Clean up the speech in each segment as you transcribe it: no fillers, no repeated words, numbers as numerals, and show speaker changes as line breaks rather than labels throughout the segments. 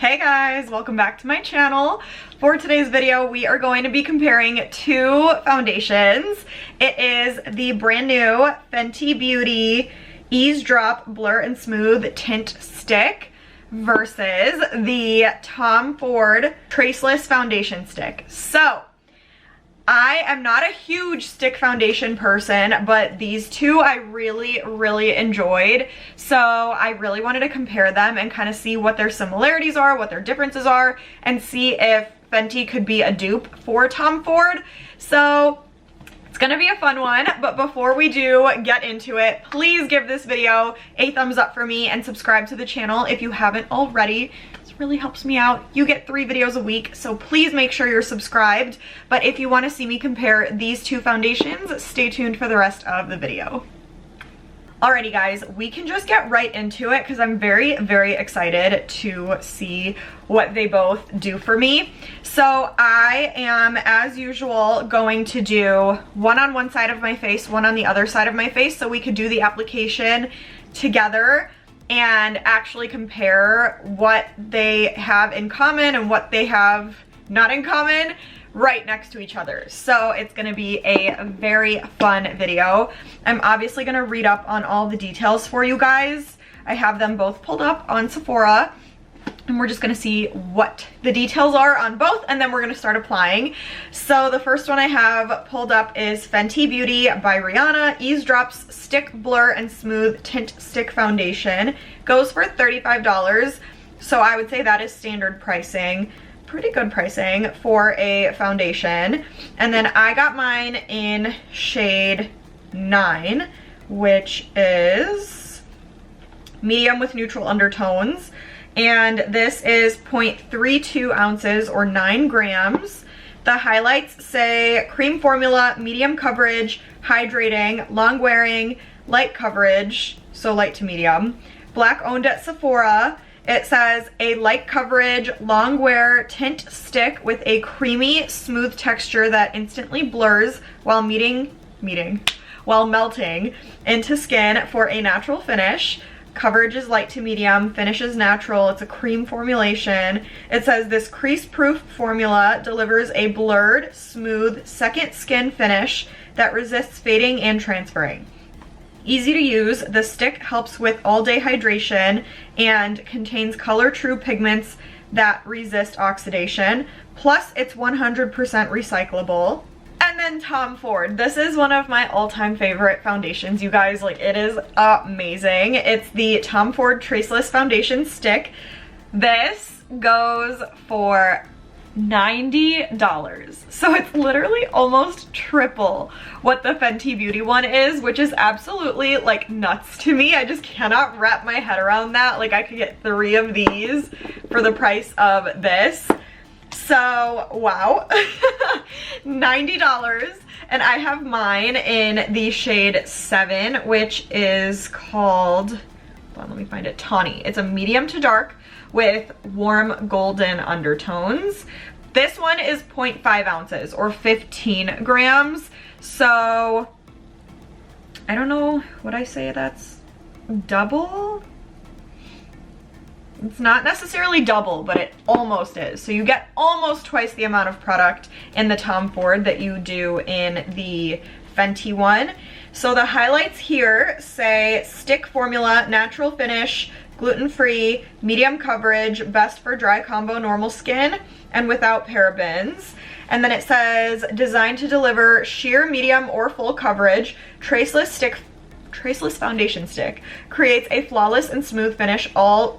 Hey guys, welcome back to my channel. For today's video, we are going to be comparing two foundations. It is the brand new Fenty Beauty Eaze Drop Blur and Smooth Tint Stick versus the Tom Ford Traceless Foundation Stick. So, I am not a huge stick foundation person, but these two I really enjoyed. So I really wanted to compare them and kind of see what their similarities are, what their differences are, and see if Fenty could be a dupe for Tom Ford. So it's gonna be a fun one, but before we do get into it, please give this video a thumbs up for me and subscribe to the channel if you haven't already. Really helps me out. You get 3 videos a week, so please make sure you're subscribed. But if you want to see me compare these two foundations, stay tuned for the rest of the video. Alrighty guys, we can just get right into it because I'm very excited to see what they both do for me. So I am, as usual, going to do one on one side of my face, one on the other side of my face, so we could do the application together and actually compare what they have in common and what they have not in common right next to each other. So it's gonna be a very fun video. I'm obviously gonna read up on all the details for you guys. I have them both pulled up on Sephora, and we're just gonna see what the details are on both, and then we're gonna start applying. So the first one I have pulled up is Fenty Beauty by RIHANNA Eaze Drops Stick Blur and Smooth Tint Stick Foundation. Goes for $35, so I would say that is standard pricing. Pretty good pricing for a foundation. And then I got mine in shade 9, which is medium with neutral undertones. And this is 0.32 ounces or 9 grams. The highlights say cream formula, medium coverage, hydrating, long wearing, light coverage, so light to medium. Black owned at Sephora. It says a light coverage, long wear tint stick with a creamy, smooth texture that instantly blurs while melting into skin for a natural finish. Coverage is light to medium, finish is natural, it's a cream formulation. It says this crease-proof formula delivers a blurred, smooth, second skin finish that resists fading and transferring. Easy to use, the stick helps with all-day hydration and contains color-true pigments that resist oxidation. Plus, it's 100% recyclable. And then Tom Ford. This is one of my all-time favorite foundations, you guys. Like, it is amazing. It's the Tom Ford Traceless Foundation Stick. This goes for $90. So it's literally almost triple what the Fenty Beauty one is, which is absolutely like nuts to me. I just cannot wrap my head around that. Like, I could get 3 of these for the price of this. So, wow, $90, and I have mine in the shade 7, which is called, hold on, let me find it, Tawny. It's a medium to dark with warm golden undertones. This one is 0.5 ounces or 15 grams, so I don't know, would I say that's double? It's not necessarily double, but it almost is. So you get almost twice the amount of product in the Tom Ford that you do in the Fenty one. So the highlights here say stick formula, natural finish, gluten-free, medium coverage, best for dry combo normal skin, and without parabens. And then it says designed to deliver sheer, medium, or full coverage, Traceless Foundation Stick creates a flawless and smooth finish all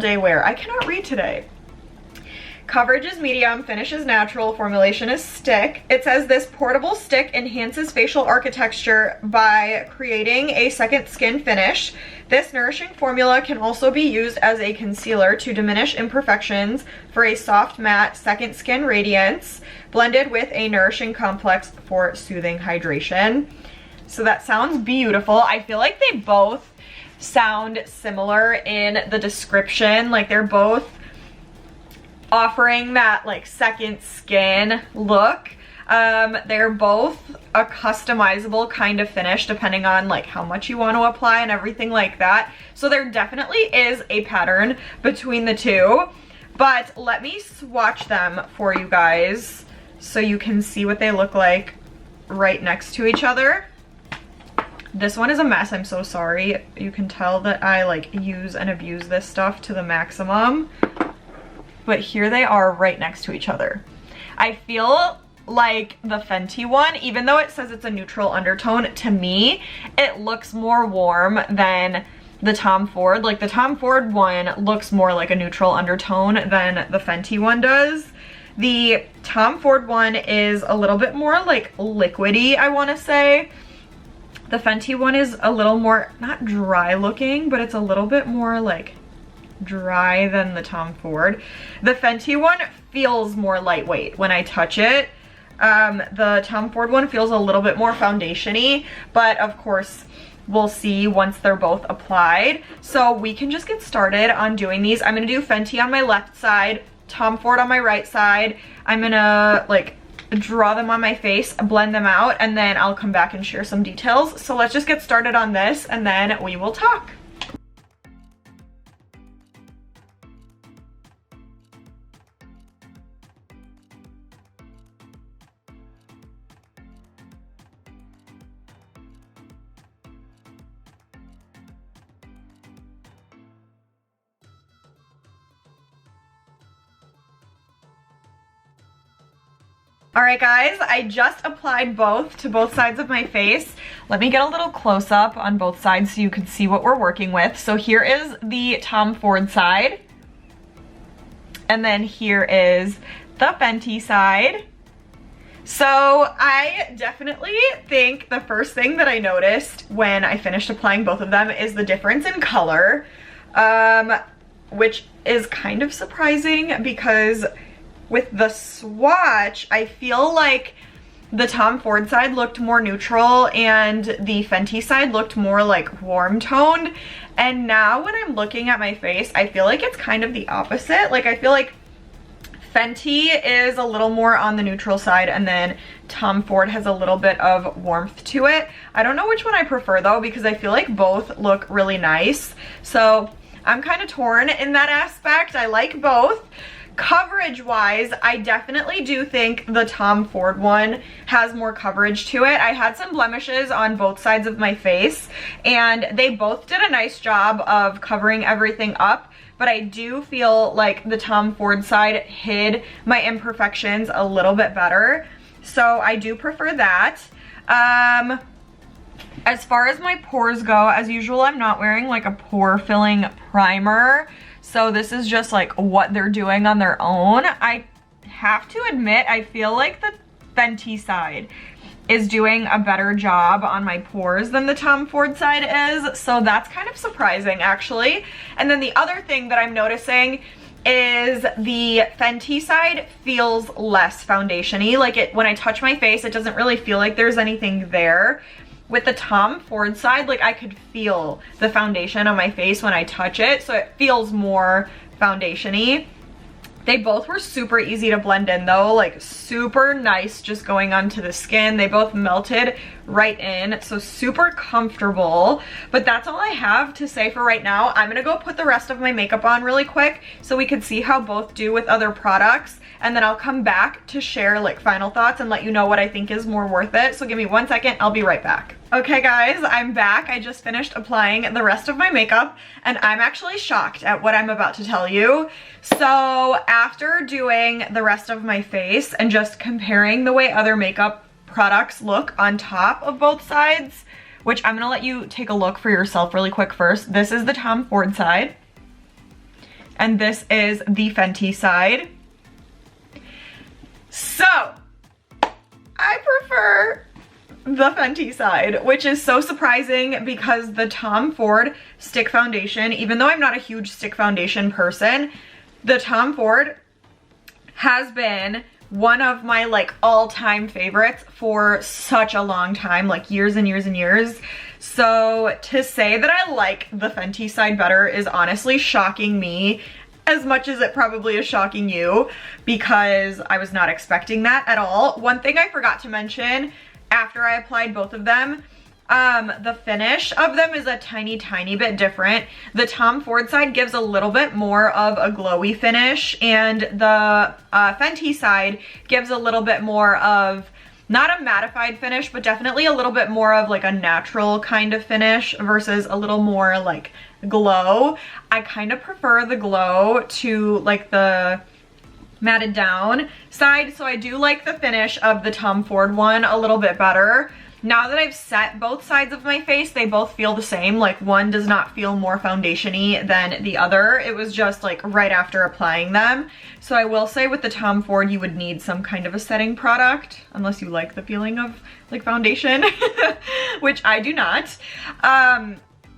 day wear. I cannot read today. Coverage is medium, finish is natural, formulation is stick. It says this portable stick enhances facial architecture by creating a second skin finish. This nourishing formula can also be used as a concealer to diminish imperfections for a soft matte second skin radiance, blended with a nourishing complex for soothing hydration. So that sounds beautiful. I feel like they both sound similar in the description. Like, they're both offering that like second skin look. They're both a customizable kind of finish depending on like how much you want to apply and everything like that. So there definitely is a pattern between the two. But let me swatch them for you guys so you can see what they look like right next to each other. This one is a mess, I'm so sorry. You can tell that I like use and abuse this stuff to the maximum. But here they are right next to each other. I feel like the Fenty one, even though it says it's a neutral undertone, to me, it looks more warm than the Tom Ford. Like the Tom Ford one looks more like a neutral undertone than the Fenty one does. The Tom Ford one is a little bit more like liquidy, I want to say. The Fenty one is a little more, not dry looking, but it's a little bit more like dry than the Tom Ford. The Fenty one feels more lightweight when I touch it. The Tom Ford one feels a little bit more foundation-y, but of course we'll see once they're both applied. So we can just get started on doing these. I'm gonna do Fenty on my left side, Tom Ford on my right side. I'm gonna like draw them on my face, blend them out, and then I'll come back and share some details. So let's just get started on this and then we will talk. All right, guys, I just applied both to both sides of my face. Let me get a little close up on both sides so you can see what we're working with. So here is the Tom Ford side. And then here is the Fenty side. So I definitely think the first thing that I noticed when I finished applying both of them is the difference in color, which is kind of surprising because with the swatch, I feel like the Tom Ford side looked more neutral and the Fenty side looked more like warm toned. And now when I'm looking at my face, I feel like it's kind of the opposite. Like I feel like Fenty is a little more on the neutral side and then Tom Ford has a little bit of warmth to it. I don't know which one I prefer though, because I feel like both look really nice. So I'm kind of torn in that aspect. I like both. Coverage wise, I definitely do think the Tom Ford one has more coverage to it. I had some blemishes on both sides of my face and they both did a nice job of covering everything up, but I do feel like the Tom Ford side hid my imperfections a little bit better. So I do prefer that. As far as my pores go, as usual, I'm not wearing like a pore filling primer. So this is just like what they're doing on their own. I have to admit, I feel like the Fenty side is doing a better job on my pores than the Tom Ford side is. So that's kind of surprising actually. And then the other thing that I'm noticing is the Fenty side feels less foundation-y. Like when I touch my face, it doesn't really feel like there's anything there. With the Tom Ford side, like I could feel the foundation on my face when I touch it, so it feels more foundation-y. They both were super easy to blend in though, like super nice just going onto the skin. They both melted right in, so super comfortable. But that's all I have to say for right now. I'm gonna go put the rest of my makeup on really quick so we can see how both do with other products. And then I'll come back to share like final thoughts and let you know what I think is more worth it. So give me 1 second, I'll be right back. Okay guys, I'm back. I just finished applying the rest of my makeup and I'm actually shocked at what I'm about to tell you. So after doing the rest of my face and just comparing the way other makeup products look on top of both sides, which I'm gonna let you take a look for yourself really quick first. This is the Tom Ford side and this is the Fenty side. So, I prefer the Fenty side, which is so surprising because the Tom Ford stick foundation, even though I'm not a huge stick foundation person, the Tom Ford has been one of my like all-time favorites for such a long time, like years and years and years. So to say that I like the Fenty side better is honestly shocking me, as much as it probably is shocking you, because I was not expecting that at all. One thing I forgot to mention after I applied both of them The finish of them is a tiny bit different. The Tom Ford side gives a little bit more of a glowy finish, and the Fenty side gives a little bit more of, not a mattified finish, but definitely a little bit more of like a natural kind of finish versus a little more like glow. I kind of prefer the glow to like the matted down side, so I do like the finish of the Tom Ford one a little bit better. Now that I've set both sides of my face, they both feel the same. Like one does not feel more foundation-y than the other. It was just like right after applying them. So I will say with the Tom Ford, you would need some kind of a setting product, unless you like the feeling of like foundation, which I do not.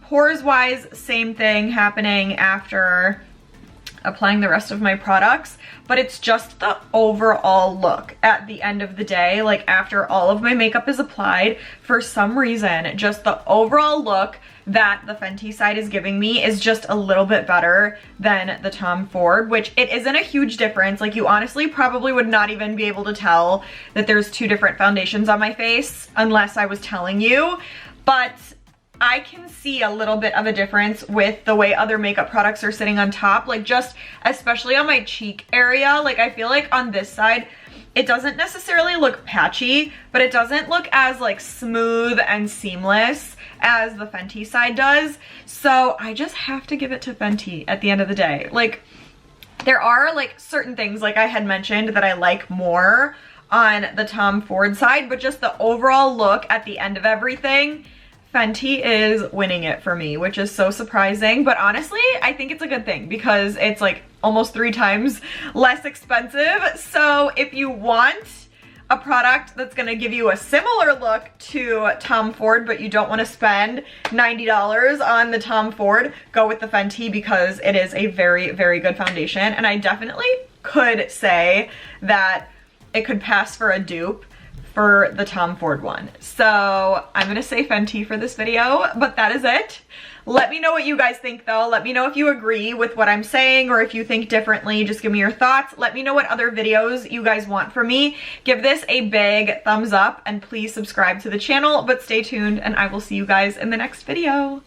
Pores wise, same thing happening after applying the rest of my products, but it's just the overall look at the end of the day. Like after all of my makeup is applied, for some reason, just the overall look that the Fenty side is giving me is just a little bit better than the Tom Ford, which it isn't a huge difference. Like you honestly probably would not even be able to tell that there's two different foundations on my face unless I was telling you, but I can see a little bit of a difference with the way other makeup products are sitting on top, like just especially on my cheek area. Like I feel like on this side, it doesn't necessarily look patchy, but it doesn't look as like smooth and seamless as the Fenty side does. So I just have to give it to Fenty at the end of the day. Like there are like certain things like I had mentioned that I like more on the Tom Ford side, but just the overall look at the end of everything, Fenty is winning it for me, which is so surprising, but honestly, I think it's a good thing because it's like almost 3 times less expensive. So if you want a product that's gonna give you a similar look to Tom Ford, but you don't wanna spend $90 on the Tom Ford, go with the Fenty because it is a very good foundation. And I definitely could say that it could pass for a dupe for the Tom Ford one. So I'm gonna say Fenty for this video, but that is it. Let me know what you guys think though. Let me know if you agree with what I'm saying or if you think differently. Just give me your thoughts. Let me know what other videos you guys want from me. Give this a big thumbs up and please subscribe to the channel, but stay tuned and I will see you guys in the next video.